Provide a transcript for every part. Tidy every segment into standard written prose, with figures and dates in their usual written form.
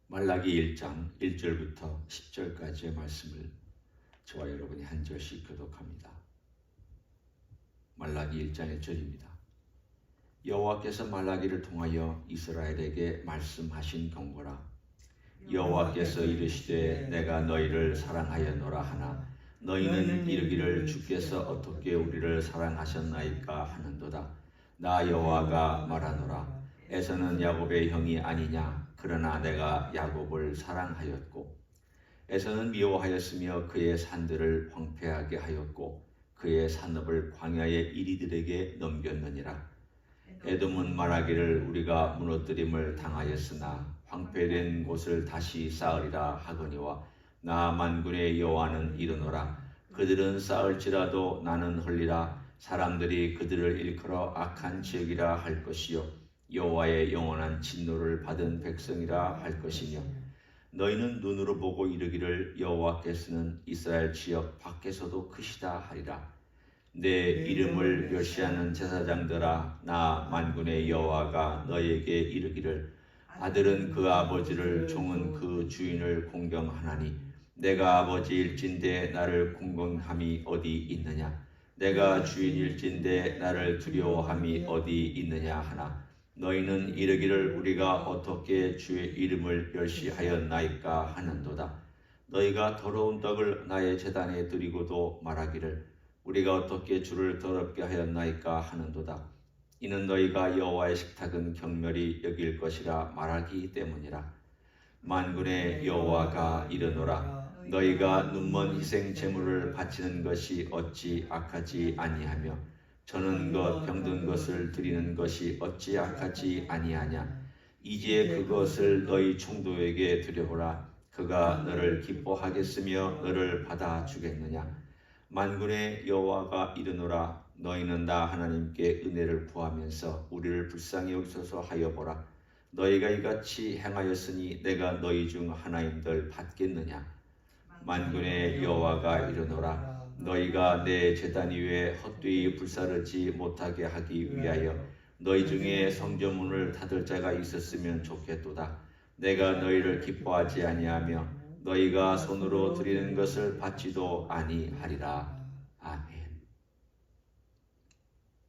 말라기 1장 1절부터 10절까지의 말씀을 저와 여러분이 한 절씩 교독합니다. 말라기 1장 1절입니다. 여호와께서 말라기를 통하여 이스라엘에게 말씀하신 경고라. 여호와께서 이르시되 내가 너희를 사랑하였노라 하나 너희는 이르기를 주께서 어떻게 우리를 사랑하셨나이까 하는도다. 나 여호와가 말하노라. 에서는 야곱의 형이 아니냐. 그러나 내가 야곱을 사랑하였고 에서는 미워하였으며 그의 산들을 황폐하게 하였고 그의 산업을 광야의 이리들에게 넘겼느니라. 에돔은 말하기를 우리가 무너뜨림을 당하였으나 황폐된 곳을 다시 쌓으리라 하거니와 나 만군의 여호와는 이르노라. 그들은 쌓을지라도 나는 헐리라. 사람들이 그들을 일컬어 악한 지역이라 할 것이요 여호와의 영원한 진노를 받은 백성이라 할 것이며 너희는 눈으로 보고 이르기를 여호와께서는 이스라엘 지역 밖에서도 크시다 하리라. 내 이름을 멸시하는 제사장들아 나 만군의 여호와가 너희에게 이르기를 아들은 그 아버지를 종은 그 주인을 공경하나니 내가 아버지일진데 나를 공경함이 어디 있느냐. 내가 주인일진데 나를 두려워함이 어디 있느냐 하나 너희는 이르기를 우리가 어떻게 주의 이름을 멸시하였나이까 하는도다. 너희가 더러운 떡을 나의 제단에 드리고도 말하기를 우리가 어떻게 주를 더럽게 하였나이까 하는도다. 이는 너희가 여호와의 식탁은 경멸히 여길 것이라 말하기 때문이라. 만군의 여호와가 이르노라. 너희가 눈먼 희생 제물을 바치는 것이 어찌 악하지 아니하며 저는 것 병든 것을 드리는 것이 어찌 악하지 아니하냐. 이제 그것을 너희 총독에게 드려보라. 그가 너를 기뻐하겠으며 너를 받아주겠느냐. 만군의 여호와가 이르노라. 너희는 나 하나님께 은혜를 구하면서 우리를 불쌍히 여기소서 하여 보라. 너희가 이같이 행하였으니 내가 너희 중 하나님들 받겠느냐. 만군의 여호와가 이르노라. 너희가 내 제단 위에 헛되이 불사르지 못하게 하기 위하여 너희 중에 성전문을 닫을 자가 있었으면 좋겠도다. 내가 너희를 기뻐하지 아니하며 너희가 손으로 드리는 것을 받지도 아니하리라. 아멘.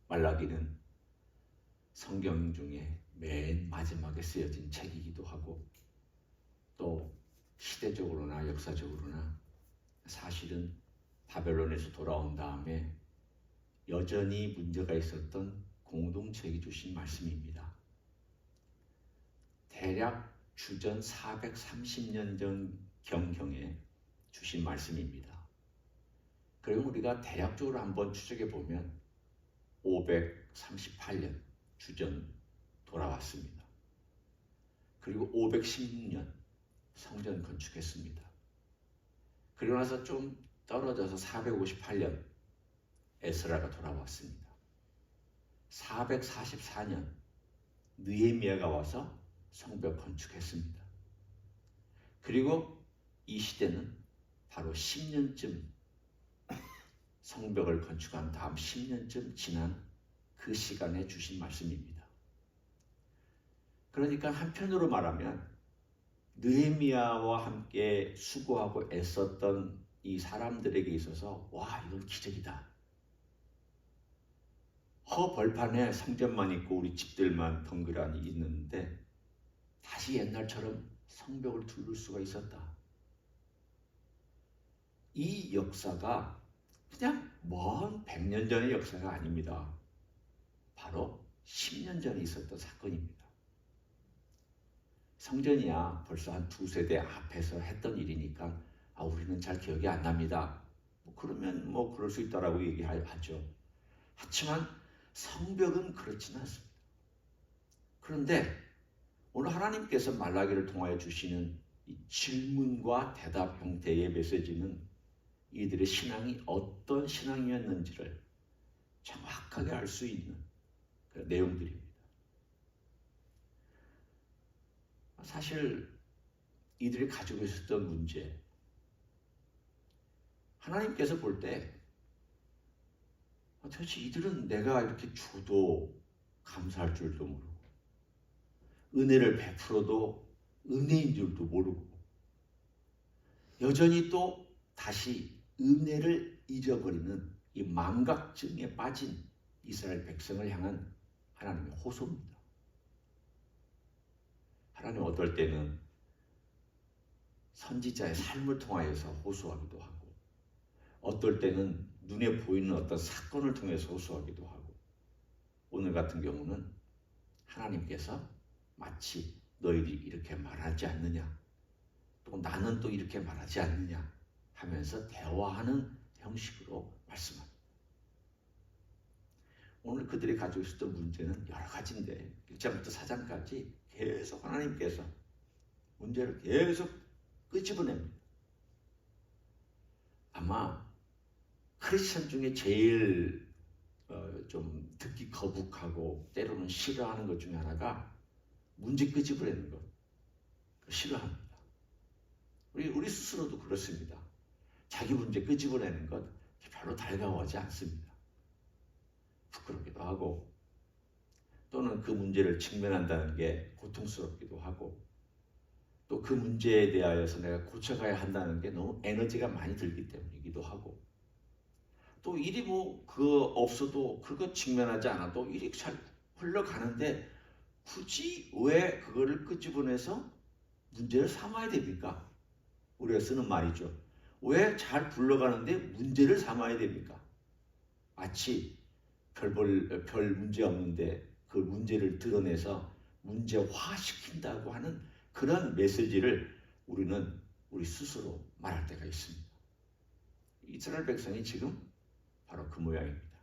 말라기는 성경 중에 맨 마지막에 쓰여진 책이기도 하고 또 시대적으로나 역사적으로나 사실은 바벨론에서 돌아온 다음에 여전히 문제가 있었던 공동체에게 주신 말씀입니다. 대략 주전 430년 전 경경에 주신 말씀입니다. 그리고 우리가 대략적으로 한번 추적해 보면 538년 주전 돌아왔습니다. 그리고 516년 성전 건축했습니다. 그리고 나서 좀 떨어져서 458년 에스라가 돌아왔습니다. 444년 느헤미야가 와서 성벽 건축했습니다. 그리고 이 시대는 바로 10년쯤 성벽을 건축한 다음 10년쯤 지난 그 시간에 주신 말씀입니다. 그러니까 한편으로 말하면 느헤미야와 함께 수고하고 애썼던 이 사람들에게 있어서 와, 이건 기적이다. 벌판에 성전만 있고 우리 집들만 덩그러니 있는데 다시 옛날처럼 성벽을 두를 수가 있었다. 이 역사가 그냥 먼 100년 전의 역사가 아닙니다. 바로 10년 전에 있었던 사건입니다. 성전이야 벌써 한 2세대 앞에서 했던 일이니까 우리는 잘 기억이 안 납니다. 그러면 그럴 수 있다라고 얘기하죠. 하지만 성벽은 그렇지는 않습니다. 그런데 오늘 하나님께서 말라기를 통하여 주시는 이 질문과 대답 형태의 메시지는 이들의 신앙이 어떤 신앙이었는지를 정확하게 알 수 있는 그런 내용들입니다. 사실 이들이 가지고 있었던 문제, 하나님께서 볼 때 도대체 이들은 내가 이렇게 줘도 감사할 줄도 모르고 은혜를 베풀어도 은혜인 줄도 모르고 여전히 또 다시 은혜를 잊어버리는 이 망각증에 빠진 이스라엘 백성을 향한 하나님의 호소입니다. 하나님 어떨 때는 선지자의 삶을 통하여서 호소하기도 하고 어떨 때는 눈에 보이는 어떤 사건을 통해서 호소하기도 하고 오늘 같은 경우는 하나님께서 마치 너희들이 이렇게 말하지 않느냐 또 나는 또 이렇게 말하지 않느냐 하면서 대화하는 형식으로 말씀합니다. 오늘 그들이 가지고 있었던 문제는 여러 가지인데 1장부터 4장까지 계속 하나님께서 문제를 계속 끄집어냅니다. 아마 크리스천 중에 제일 좀 듣기 거북하고 때로는 싫어하는 것 중에 하나가 문제 끄집어내는 것 싫어합니다. 우리 스스로도 그렇습니다. 자기 문제 끄집어내는 것 별로 달가워하지 않습니다. 부끄럽기도 하고 또는 그 문제를 직면한다는 게 고통스럽기도 하고 또 그 문제에 대하여서 내가 고쳐가야 한다는 게 너무 에너지가 많이 들기 때문이기도 하고 또 일이 뭐 그거 없어도 그거 직면하지 않아도 일이 잘 흘러가는데 굳이 왜 그거를 끄집어내서 문제를 삼아야 됩니까? 우리가 쓰는 말이죠. 왜 잘 굴러가는데 문제를 삼아야 됩니까? 마치 별 문제 없는데 그 문제를 드러내서 문제화시킨다고 하는 그런 메시지를 우리는 우리 스스로 말할 때가 있습니다. 이스라엘 백성이 지금 바로 그 모양입니다.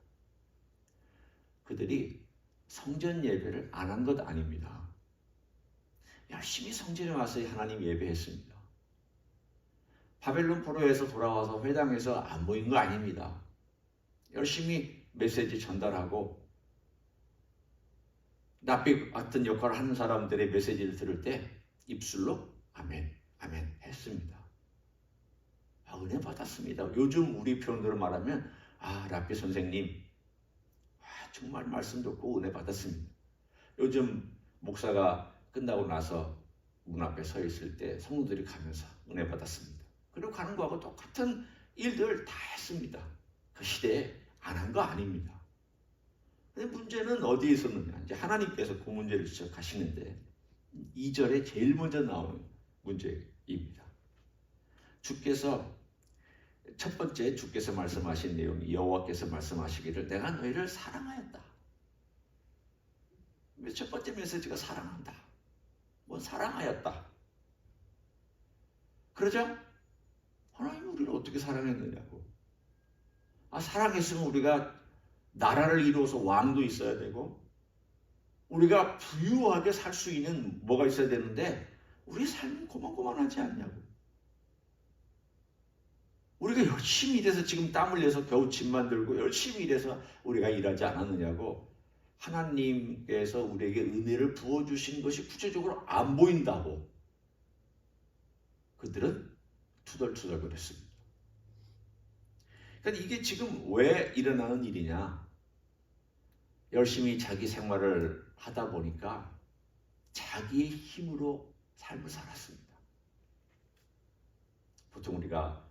그들이 성전 예배를 안 한 것 아닙니다. 열심히 성전에 와서 하나님 예배했습니다. 바벨론 포로에서 돌아와서 회당에서 안 모인 거 아닙니다. 열심히 메시지 전달하고 납비 같은 역할을 하는 사람들의 메시지를 들을 때 입술로 아멘, 아멘 했습니다. 은혜 받았습니다. 요즘 우리 표현으로 말하면 랍비 선생님 정말 말씀 듣고 은혜 받았습니다. 요즘 목사가 끝나고 나서 문 앞에 서 있을 때 성도들이 가면서 은혜 받았습니다. 그리고 가는 거하고 똑같은 일들 다 했습니다. 그 시대에 안 한 거 아닙니다. 근데 문제는 어디에 있었느냐? 이제 하나님께서 그 문제를 지적하시는데 2절에 제일 먼저 나오는 문제입니다. 첫 번째 주께서 말씀하신 내용이 여호와께서 말씀하시기를 내가 너희를 사랑하였다. 첫 번째 메시지가 사랑한다. 뭐 사랑하였다. 그러죠? 하나님이 우리를 어떻게 사랑했느냐고. 사랑했으면 우리가 나라를 이루어서 왕도 있어야 되고 우리가 부유하게 살 수 있는 뭐가 있어야 되는데 우리 삶은 고만고만하지 않냐고. 우리가 열심히 일해서 지금 땀 흘려서 겨우 집 만들고 열심히 일해서 우리가 일하지 않았느냐고. 하나님께서 우리에게 은혜를 부어주신 것이 구체적으로 안 보인다고 그들은 투덜투덜 거렸습니다. 그러니까 이게 지금 왜 일어나는 일이냐. 열심히 자기 생활을 하다 보니까 자기의 힘으로 삶을 살았습니다. 보통 우리가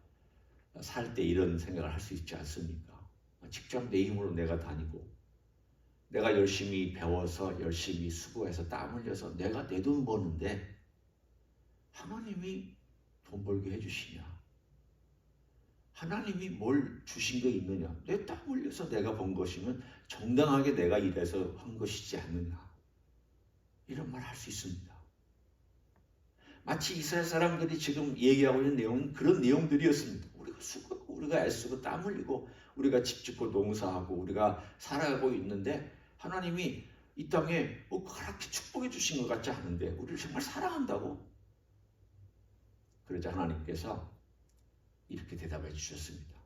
살 때 이런 생각을 할 수 있지 않습니까? 직접 내 힘으로 내가 다니고 내가 열심히 배워서 열심히 수고해서 땀 흘려서 내가 내 돈 버는데 하나님이 돈 벌게 해주시냐? 하나님이 뭘 주신 게 있느냐? 내 땀 흘려서 내가 번 것이면 정당하게 내가 일해서 한 것이지 않느냐? 이런 말 할 수 있습니다. 마치 이스라엘 사람들이 지금 얘기하고 있는 내용은 그런 내용들이었습니다. 우리가 수고하고 우리가 애쓰고 땀 흘리고 우리가 집 짓고 농사하고 우리가 살아가고 있는데 하나님이 이 땅에 그렇게 축복해 주신 것 같지 않은데 우리를 정말 사랑한다고? 그러자 하나님께서 이렇게 대답해 주셨습니다.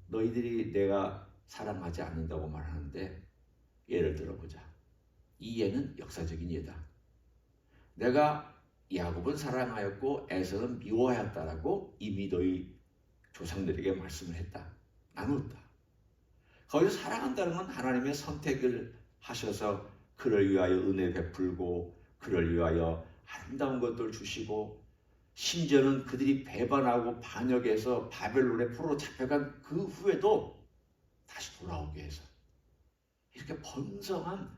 너희들이 내가 사랑하지 않는다고 말하는데 예를 들어보자. 이 예는 역사적인 예다. 내가 야곱은 사랑하였고 에서는 미워하였다라고 이미 너희 조상들에게 말씀을 했다. 나누었다. 거기서 사랑한다는 건 하나님의 선택을 하셔서 그를 위하여 은혜 베풀고 그를 위하여 아름다운 것들 주시고 심지어는 그들이 배반하고 반역해서 바벨론의 포로로 잡혀간 그 후에도 다시 돌아오게 해서 이렇게 번성한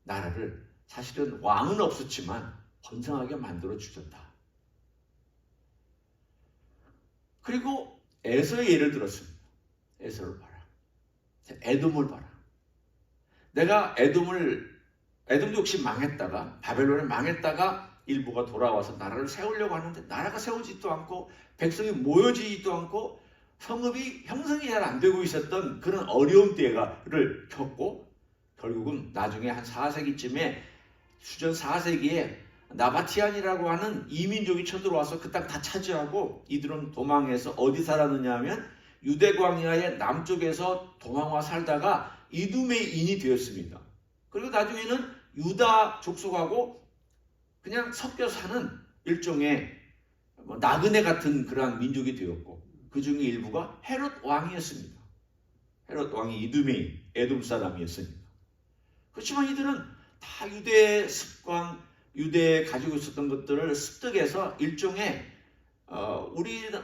나라를 사실은 왕은 없었지만 번성하게 만들어 주셨다. 그리고 에서의 예를 들었습니다. 에서를 봐라. 에돔을 봐라. 내가 에돔도 역시 망했다가 바벨론에 망했다가 일부가 돌아와서 나라를 세우려고 하는데 나라가 세우지도 않고 백성이 모여지지도 않고 성읍이 형성이 잘 안 되고 있었던 그런 어려운 때를 겪고 결국은 나중에 한 4세기쯤에 수전 4세기에 나바티안이라고 하는 이민족이 쳐들어와서 그 땅 다 차지하고 이들은 도망해서 어디 살았느냐 하면 유대 광야의 남쪽에서 도망와 살다가 이두메의 인이 되었습니다. 그리고 나중에는 유다 족속하고 그냥 섞여 사는 일종의 나그네 같은 그러한 민족이 되었고 그 중에 일부가 헤롯 왕이었습니다. 헤롯 왕이 이두메 에돔 사람이었습니다. 그렇지만 이들은 다 유대의 습관, 유대에 가지고 있었던 것들을 습득해서 일종의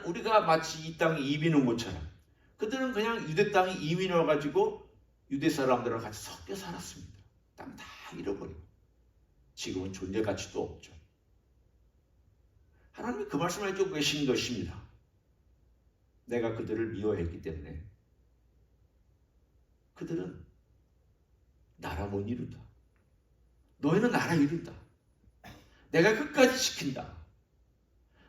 우리가 마치 이 땅에 이민 온 것처럼 그들은 그냥 유대 땅에 이민 와가지고 유대 사람들과 같이 섞여 살았습니다. 땅 다 잃어버리고 지금은 존재 가치도 없죠. 하나님이 그 말씀을 해주고 계신 것입니다. 내가 그들을 미워했기 때문에 그들은 나라 못 이룬다. 너희는 나라 이룬다. 내가 끝까지 지킨다.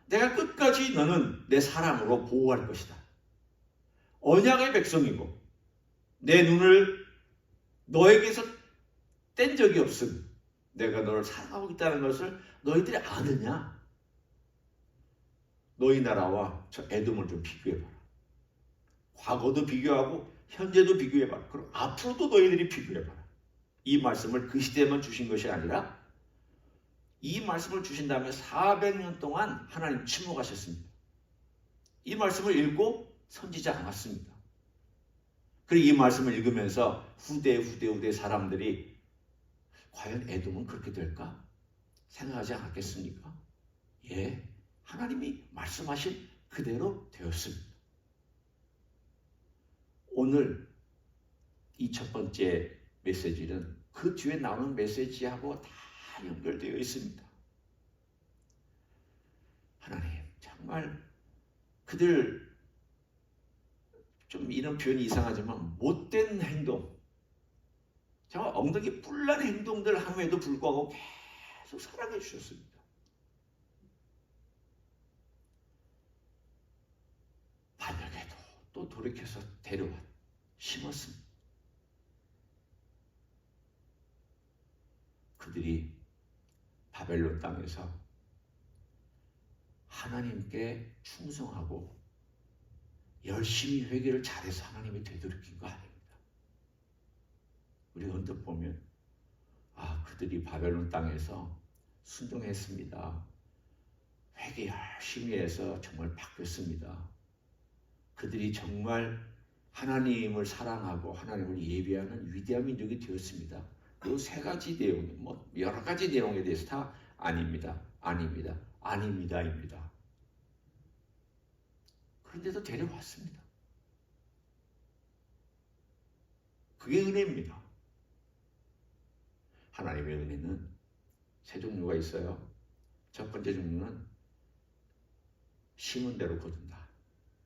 내가 끝까지 너는 내 사랑으로 보호할 것이다. 언약의 백성이고 내 눈을 너에게서 뗀 적이 없음. 내가 너를 사랑하고 있다는 것을 너희들이 아느냐? 너희 나라와 저 에돔을 좀 비교해봐라. 과거도 비교하고 현재도 비교해봐라. 그리고 앞으로도 너희들이 비교해봐라. 이 말씀을 그 시대에만 주신 것이 아니라 이 말씀을 주신 다음에 400년 동안 하나님 침묵하셨습니다. 이 말씀을 읽고 선지자 않았습니다. 그리고 이 말씀을 읽으면서 후대 사람들이 과연 에돔은 그렇게 될까? 생각하지 않았겠습니까? 예, 하나님이 말씀하신 그대로 되었습니다. 오늘 이 첫 번째 메시지는 그 뒤에 나오는 메시지하고 다 연결되어 있습니다. 하나님, 정말 그들 좀 이런 표현이 이상하지만 못된 행동, 정말 엉덩이 뿔난 행동들 함에도 불구하고 계속 사랑해 주셨습니다. 반역에도 또 돌이켜서 데려와 심었습니다. 그들이 바벨론 땅에서 하나님께 충성하고 열심히 회개를 잘해서 하나님이 되돌이킨 거 아닙니다. 우리 언뜻 보면 그들이 바벨론 땅에서 순종했습니다. 회개 열심히 해서 정말 바뀌었습니다. 그들이 정말 하나님을 사랑하고 하나님을 예배하는 위대한 민족이 되었습니다. 그 세 가지 내용, 여러 가지 내용에 대해서 다 아닙니다. 아닙니다입니다. 그런데도 데려왔습니다. 그게 은혜입니다. 하나님의 은혜는 세 종류가 있어요. 첫 번째 종류는 심은 대로 거둔다.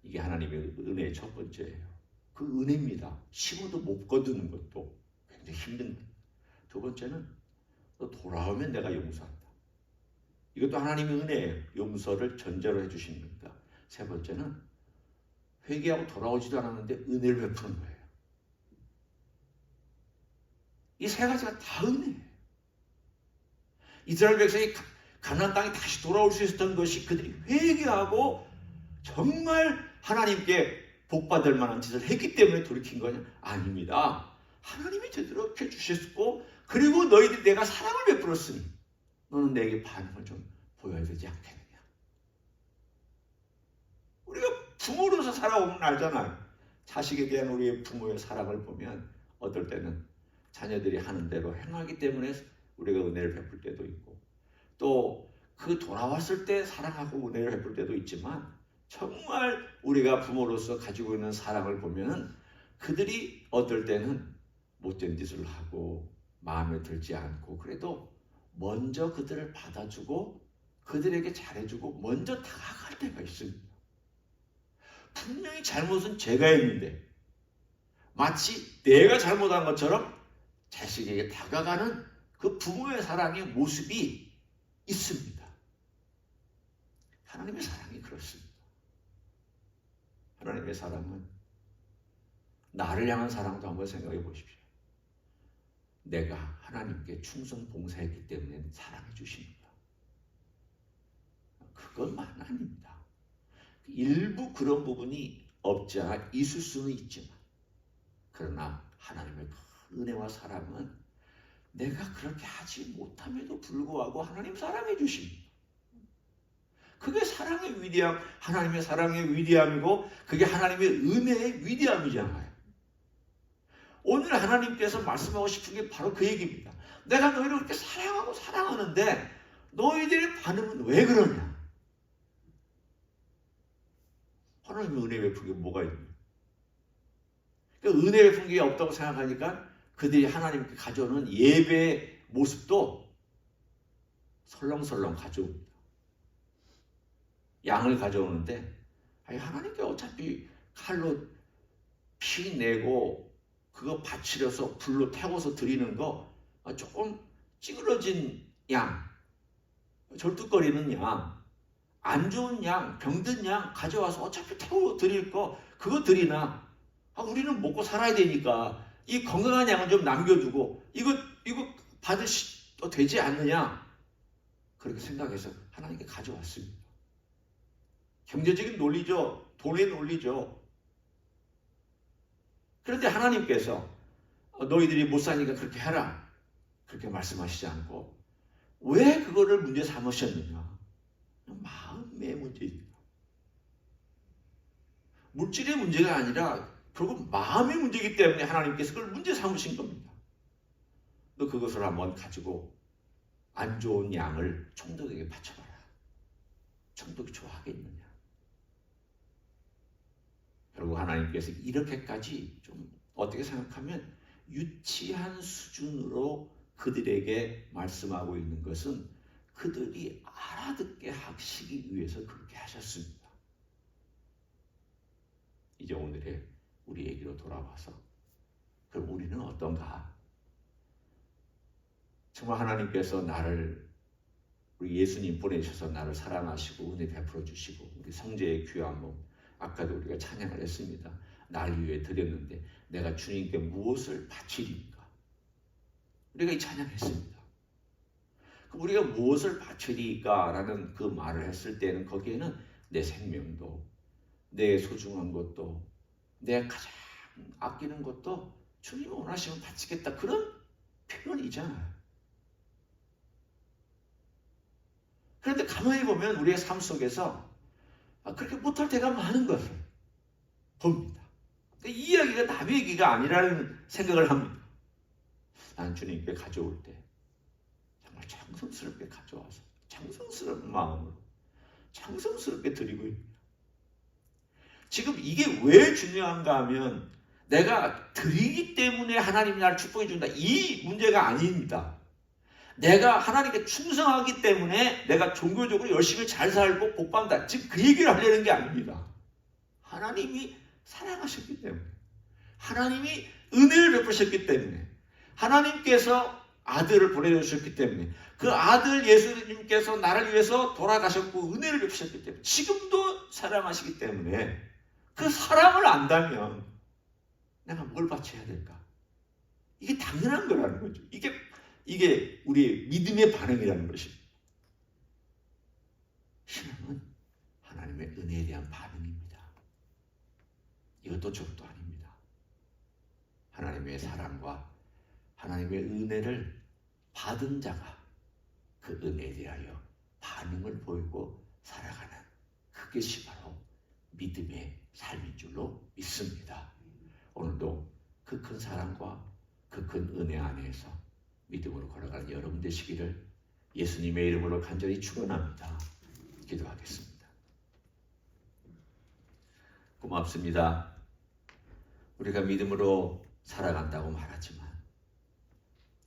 이게 하나님의 은혜의 첫 번째예요. 그 은혜입니다. 심어도 못 거두는 것도 굉장히 힘든 거예요. 두 번째는 너 돌아오면 내가 용서한다. 이것도 하나님의 은혜예요. 용서를 전제로 해주시는 겁니다. 세 번째는 회개하고 돌아오지도 않았는데 은혜를 베푸는 거예요. 이 세 가지가 다 은혜예요. 이스라엘 백성이 가나안 땅에 다시 돌아올 수 있었던 것이 그들이 회개하고 정말 하나님께 복받을 만한 짓을 했기 때문에 돌이킨 거냐? 아닙니다. 하나님이 되도록 해주셨고 그리고 너희들이 내가 사랑을 베풀었으니 너는 내게 반응을 좀 보여야 되지 않겠느냐? 우리가 부모로서 살아오면 알잖아요. 자식에 대한 우리의 부모의 사랑을 보면 어떨 때는 자녀들이 하는 대로 행하기 때문에 우리가 은혜를 베풀 때도 있고 또 그 돌아왔을 때 사랑하고 은혜를 베풀 때도 있지만 정말 우리가 부모로서 가지고 있는 사랑을 보면은 그들이 어떨 때는 못된 짓을 하고 마음에 들지 않고 그래도 먼저 그들을 받아주고 그들에게 잘해주고 먼저 다가갈 때가 있습니다. 분명히 잘못은 제가 했는데 마치 내가 잘못한 것처럼 자식에게 다가가는 그 부모의 사랑의 모습이 있습니다. 하나님의 사랑이 그렇습니다. 하나님의 사랑은 나를 향한 사랑도 한번 생각해 보십시오. 내가 하나님께 충성 봉사했기 때문에 사랑해 주십니다. 그것만 아닙니다. 일부 그런 부분이 없지 않아 있을 수는 있지만 그러나 하나님의 큰 은혜와 사랑은 내가 그렇게 하지 못함에도 불구하고 하나님 사랑해 주십니다. 그게 사랑의 위대함, 하나님의 사랑의 위대함이고 그게 하나님의 은혜의 위대함이잖아요. 오늘 하나님께서 말씀하고 싶은 게 바로 그 얘기입니다. 내가 너희를 그렇게 사랑하고 사랑하는데 너희들의 반응은 왜 그러냐? 하나님의 은혜 베푼 게 뭐가 있냐? 은혜 베푼 게 없다고 생각하니까 그들이 하나님께 가져오는 예배의 모습도 설렁설렁 가져옵니다. 양을 가져오는데 하나님께 어차피 칼로 피 내고 그거 바치려서 불로 태워서 드리는 거 조금 찌그러진 양, 절뚝거리는 양, 안 좋은 양, 병든 양 가져와서 어차피 태워 드릴 거 그거 드리나 우리는 먹고 살아야 되니까 이 건강한 양은 좀 남겨두고 이거 받으셔도 되지 않느냐 그렇게 생각해서 하나님께 가져왔습니다. 경제적인 논리죠. 돈의 논리죠. 그런데 하나님께서 너희들이 못 사니까 그렇게 해라 그렇게 말씀하시지 않고 왜 그거를 문제 삼으셨느냐? 마음의 문제입니다. 물질의 문제가 아니라 결국 마음의 문제이기 때문에 하나님께서 그걸 문제 삼으신 겁니다. 너 그것을 한번 가지고 안 좋은 양을 총독에게 바쳐봐라. 총독이 좋아하겠느냐? 결국 하나님께서 이렇게까지 좀 어떻게 생각하면 유치한 수준으로 그들에게 말씀하고 있는 것은 그들이 알아듣게 하시기 위해서 그렇게 하셨습니다. 이제 오늘의 우리 얘기로 돌아와서 그럼 우리는 어떤가? 정말 하나님께서 나를 우리 예수님 보내셔서 나를 사랑하시고 은혜 베풀어 주시고 우리 성제의 귀한 몸 아까도 우리가 찬양을 했습니다. 날 위해 드렸는데 내가 주님께 무엇을 바치리까? 우리가 이 찬양했습니다. 우리가 무엇을 바치리까? 라는 그 말을 했을 때는 거기에는 내 생명도 내 소중한 것도 내가 가장 아끼는 것도 주님이 원하시면 바치겠다 그런 표현이잖아요. 그런데 가만히 보면 우리의 삶 속에서 그렇게 못할 때가 많은 것을 봅니다. 이 이야기가 남의 얘기가 아니라는 생각을 합니다. 난 주님께 가져올 때 정말 정성스럽게 가져와서 정성스러운 마음으로 정성스럽게 드리고 있습니다. 지금 이게 왜 중요한가 하면 내가 드리기 때문에 하나님이 나를 축복해 준다. 이 문제가 아닙니다. 내가 하나님께 충성하기 때문에 내가 종교적으로 열심히 잘 살고 복받는다. 지금 그 얘기를 하려는 게 아닙니다. 하나님이 사랑하셨기 때문에 하나님이 은혜를 베푸셨기 때문에 하나님께서 아들을 보내주셨기 때문에 그 아들 예수님께서 나를 위해서 돌아가셨고 은혜를 베푸셨기 때문에 지금도 사랑하시기 때문에 그 사랑을 안다면 내가 뭘 바쳐야 될까? 이게 당연한 거라는 거죠. 이게 우리의 믿음의 반응이라는 것입니다. 신앙은 하나님의 은혜에 대한 반응입니다. 이것도 저것도 아닙니다. 하나님의 사랑과 하나님의 은혜를 받은 자가 그 은혜에 대하여 반응을 보이고 살아가는 그것이 바로 믿음의 삶인 줄로 믿습니다. 오늘도 그 큰 사랑과 그 큰 은혜 안에서 믿음으로 걸어가는 여러분 되시기를 예수님의 이름으로 간절히 축원합니다. 기도하겠습니다. 고맙습니다. 우리가 믿음으로 살아간다고 말하지만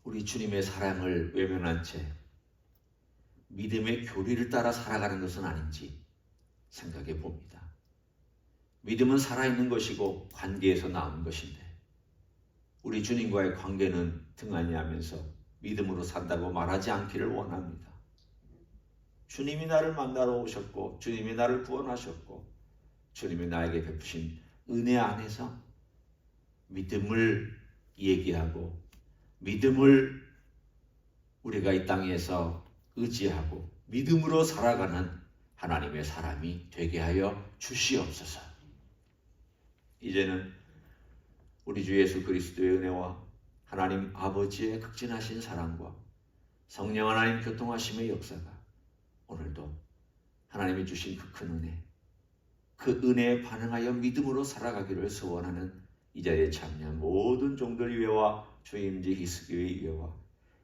우리 주님의 사랑을 외면한 채 믿음의 교리를 따라 살아가는 것은 아닌지 생각해 봅니다. 믿음은 살아있는 것이고 관계에서 나온 것인데 우리 주님과의 관계는 등한히 하면서 믿음으로 산다고 말하지 않기를 원합니다. 주님이 나를 만나러 오셨고 주님이 나를 구원하셨고 주님이 나에게 베푸신 은혜 안에서 믿음을 얘기하고 믿음을 우리가 이 땅에서 의지하고 믿음으로 살아가는 하나님의 사람이 되게 하여 주시옵소서. 이제는 우리 주 예수 그리스도의 은혜와 하나님 아버지의 극진하신 사랑과 성령 하나님 교통하심의 역사가 오늘도 하나님이 주신 그 큰 은혜, 그 은혜에 반응하여 믿음으로 살아가기를 소원하는 이 자리에 참여한 모든 종들 위에와 주임지 히스교회 위에와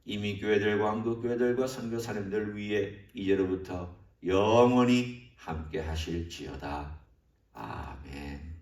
이미 교회들과 한국교회들과 선교사님들 위에 이제로부터 영원히 함께 하실지어다. 아멘.